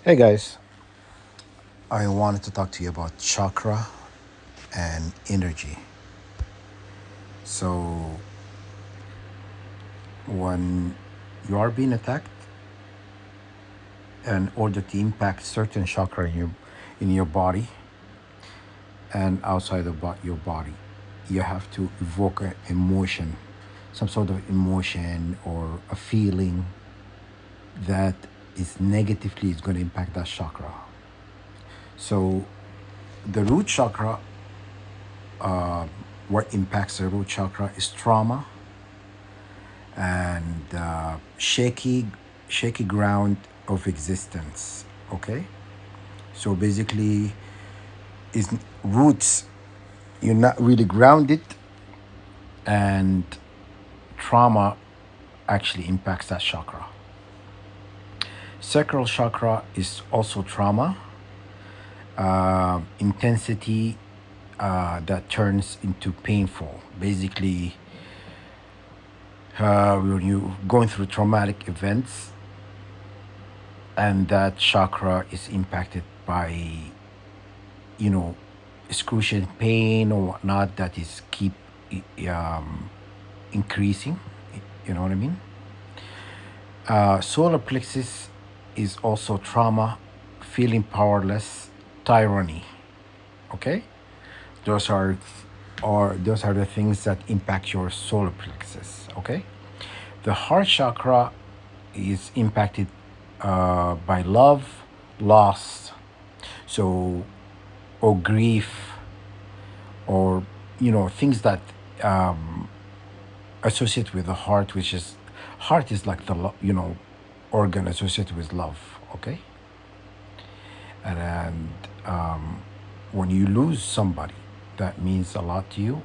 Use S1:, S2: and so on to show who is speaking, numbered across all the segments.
S1: Hey guys, I wanted to talk to you about chakra and energy. So, when you are being attacked, in order to impact certain chakra in your body and outside of your body, you have to evoke an emotion, some sort of emotion or a feeling that is negatively is going to impact that chakra. So, the root chakra, what impacts the root chakra is trauma and shaky ground of existence. Okay, so basically is roots, you're not really grounded, and trauma actually impacts that chakra. Sacral chakra is also trauma, intensity that turns into painful. Basically, when you're going through traumatic events, and that chakra is impacted by, you know, excruciating pain or whatnot, that is keep um, increasing. You know what I mean? Solar plexus is also trauma, feeling powerless, tyranny. Okay, those are those are the things that impact your solar plexus. Okay, the heart chakra is impacted by love, loss, so or grief, or things that associate with the heart, which is heart is like the organ associated with love. Okay, and when you lose somebody that means a lot to you,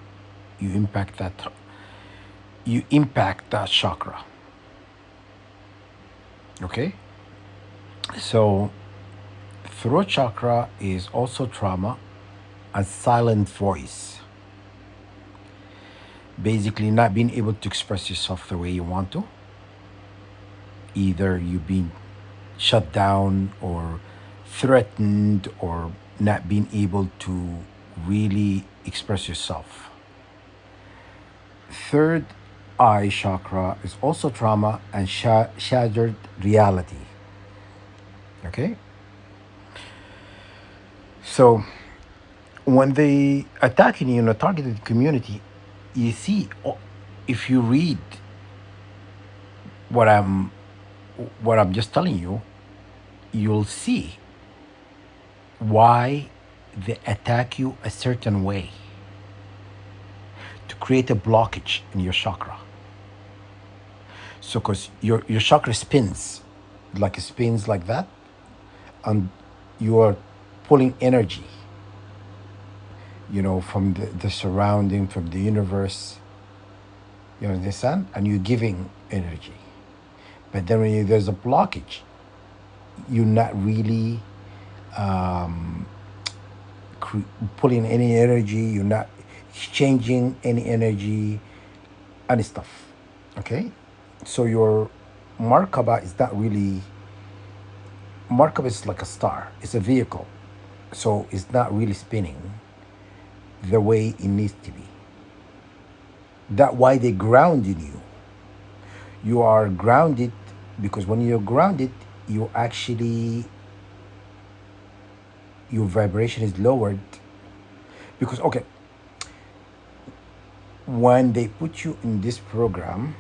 S1: you impact that you impact that chakra. Okay, so throat chakra is also trauma, a silent voice, basically not being able to express yourself the way you want to. Either you being shut down or threatened or not being able to really express yourself. Third eye chakra is also trauma and shattered reality. Okay, so when they attacking you in a targeted community, you see, if you read what I'm what I'm just telling you, you'll see why they attack you a certain way to create a blockage in your chakra. So, because your chakra spins, like it spins like that, and you are pulling energy, from the surrounding, from the universe. You understand? And you're giving energy. But then when there's a blockage, you're not really pulling any energy. You're not exchanging any energy and stuff. Okay, so your Markaba is not really, Markaba is like a star. It's a vehicle, so it's not really spinning the way it needs to be. That why they grounded you. You are grounded because when you're grounded, you actually, your vibration is lowered. Because okay, when they put you in this program,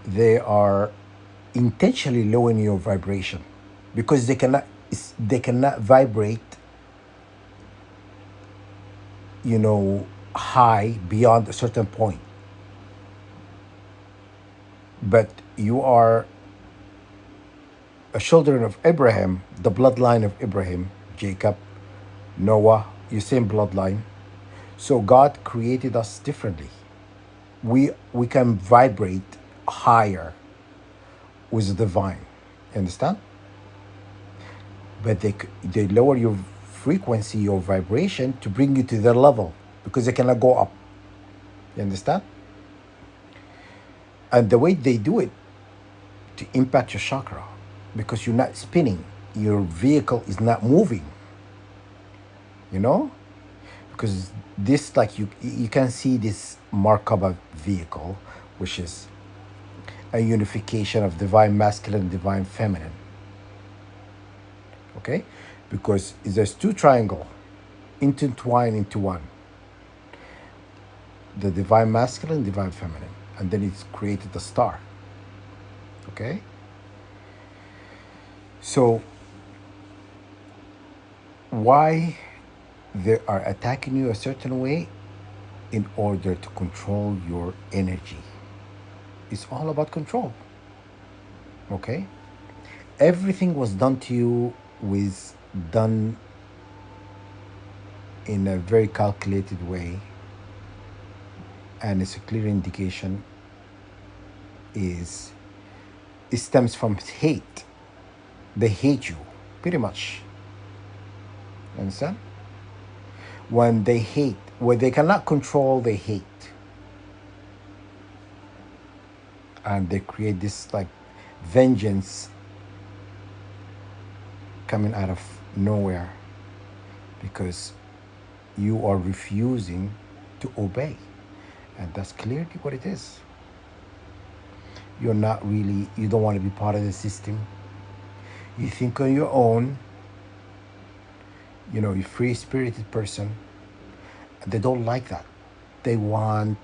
S1: they are intentionally lowering your vibration because they cannot vibrate, high beyond a certain point. But you are a children of Abraham, the bloodline of Abraham, Jacob, Noah, you same bloodline. So God created us differently. We can vibrate higher with the divine. You understand? But they lower your frequency, your vibration to bring you to their level because they cannot go up. You understand? And the way they do it to impact your chakra. because you're not spinning. Your vehicle is not moving, you know? Because this, like, you can see this Markaba vehicle, which is a unification of divine masculine and divine feminine, okay? Because there's two triangle intertwined into one, the divine masculine, divine feminine, and then it's created the star, okay? So why they are attacking you a certain way? In order to control your energy. It's all about control, okay? Everything was done to you with done in a very calculated way, and it's a clear indication is it stems from hate. They hate you pretty much. Understand? When they hate, when they cannot control, they hate, and they create this like vengeance coming out of nowhere because you are refusing to obey. And that's clearly what it is. You're not really, you don't want to be part of the system. You think on your own, you're a free spirited person. They don't like that. They want,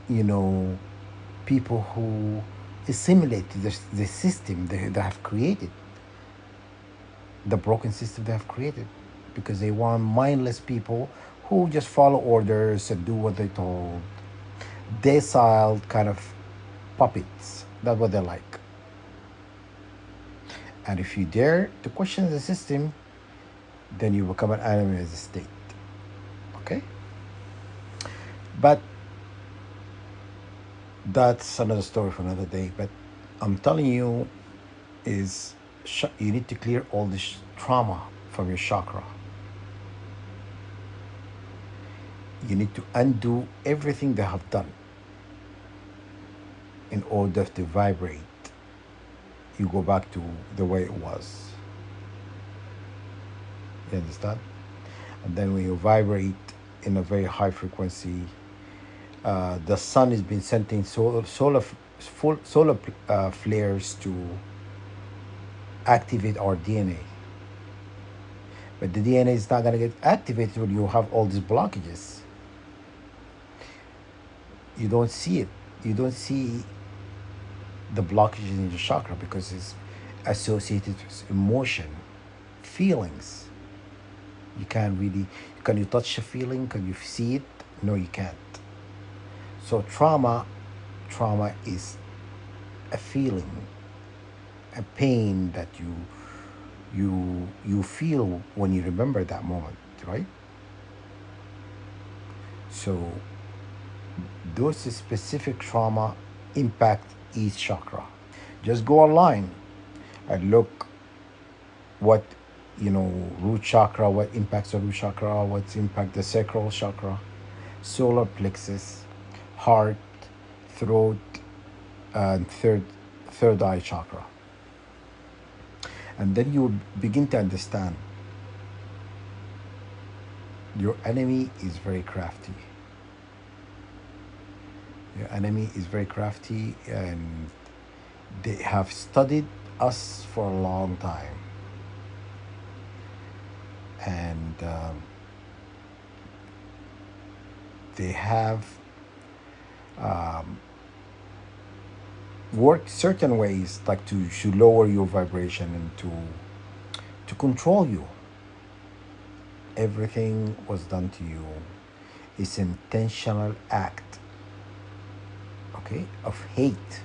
S1: you know, people who assimilate to the system they have created, the broken system they have created, because they want mindless people who just follow orders and do what they're told. Docile kind of puppets. That's what they like. And if you dare to question the system, then you become an enemy of the state. Okay? But that's another story for another day. But I'm telling you, is you need to clear all this trauma from your chakra. You need to undo everything they have done in order to vibrate. You go back to the way it was. You understand? And then when you vibrate in a very high frequency, the sun has been sending solar flares to activate our DNA. But the DNA is not going to get activated when you have all these blockages. You don't see it. You don't see the blockages in your chakra because it's associated with emotion, feelings. You can't really, can you touch a feeling? Can you see it? No, you can't. So trauma is a feeling, a pain that you feel when you remember that moment, right? So those specific trauma impact each chakra. Just go online and look what root chakra, what impacts the root chakra, what impact the sacral chakra, solar plexus, heart, throat, and third eye chakra. And then you begin to understand your enemy is very crafty. Your enemy is very crafty, and they have studied us for a long time. And they have worked certain ways, like to lower your vibration and to control you. Everything was done to you. It's an intentional act, okay, of hate,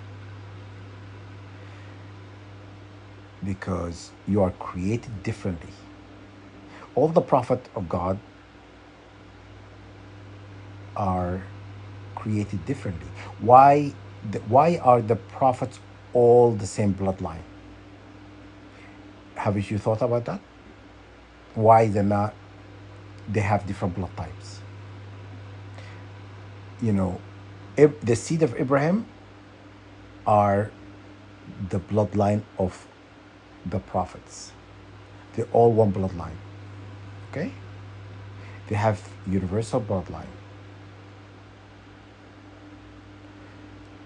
S1: because you are created differently. All the prophets of God are created differently. Why are the prophets all the same bloodline? Haven't you thought about that? Why they're not? They have different blood types. The seed of Abraham are the bloodline of the prophets. They're all one bloodline. Okay? They have universal bloodline.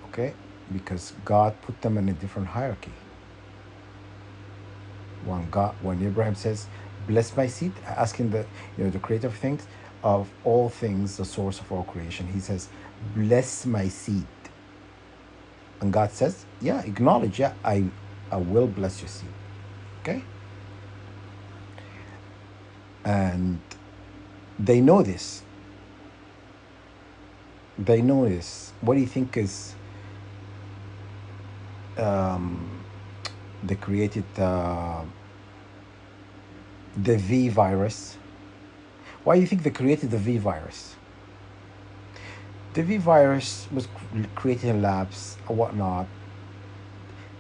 S1: Okay? Because God put them in a different hierarchy. When Abraham says, "Bless my seed," asking the creator of things, of all things, the source of all creation, he says, "Bless my seed." And God says, "Yeah, acknowledge, yeah, I will bless your seed." Okay? And they know this. They know this. What do you think is they created the V virus? Why do you think they created the V virus? The V virus was created in labs or whatnot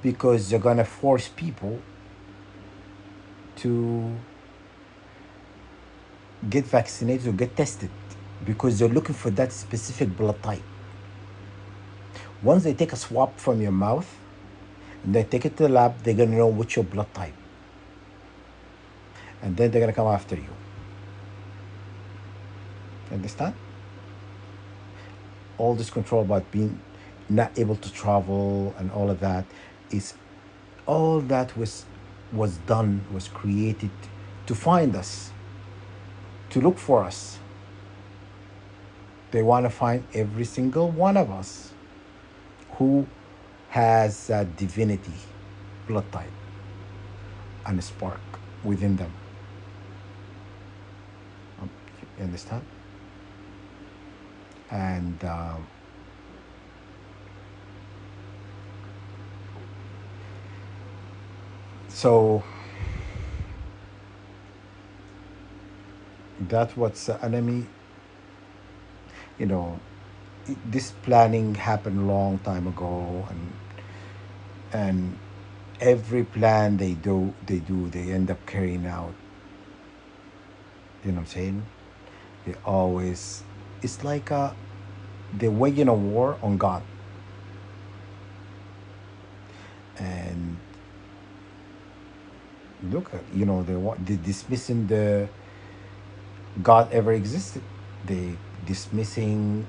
S1: because they're gonna force people to get vaccinated or get tested because they're looking for that specific blood type. Once they take a swab from your mouth and they take it to the lab, they're gonna know what's your blood type. And then they're gonna come after you. Understand? All this control about being not able to travel and all of that is all that was created to find us, to look for us. They want to find every single one of us who has a divinity blood type and a spark within them. You understand? And so that's what's the enemy. You know, this planning happened a long time ago, and every plan they end up carrying out. You know what I'm saying? They always, it's like they're waging a war on God, and look at, they dismissing the God ever existed. They dismissing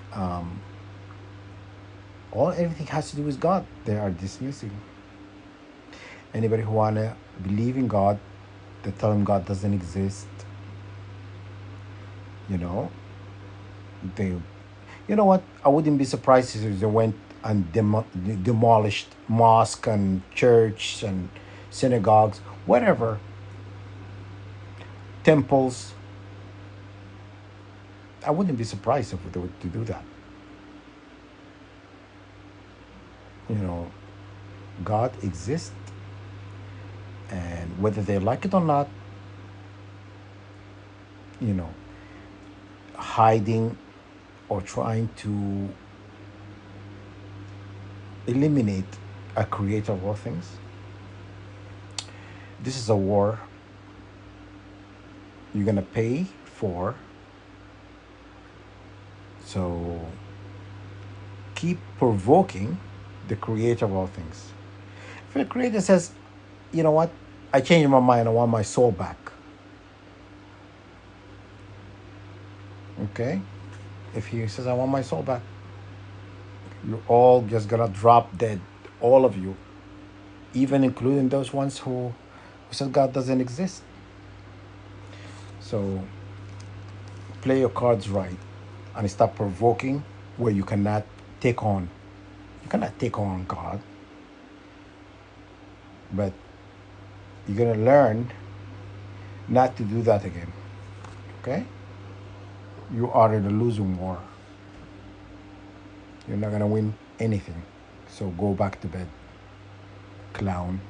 S1: all everything has to do with God. They are dismissing anybody who wanna believe in God. They tell them God doesn't exist. You know, they, you know what? I wouldn't be surprised if they went and demolished mosque and church and synagogues, whatever, temples. I wouldn't be surprised if they were to do that. You know, God exists, and whether they like it or not, you know, hiding or trying to eliminate a creator of all things. This is a war you're gonna pay for. So keep provoking the creator of all things. If the creator says, "You know what? I changed my mind. I want my soul back." Okay? If he says, "I want my soul back," you're all just gonna drop dead. All of you. Even including those ones who said God doesn't exist. So play your cards right and stop provoking where you cannot take on. You cannot take on God. But you're gonna learn not to do that again. Okay? You are in a losing war. You're not gonna win anything. So go back to bed, clown.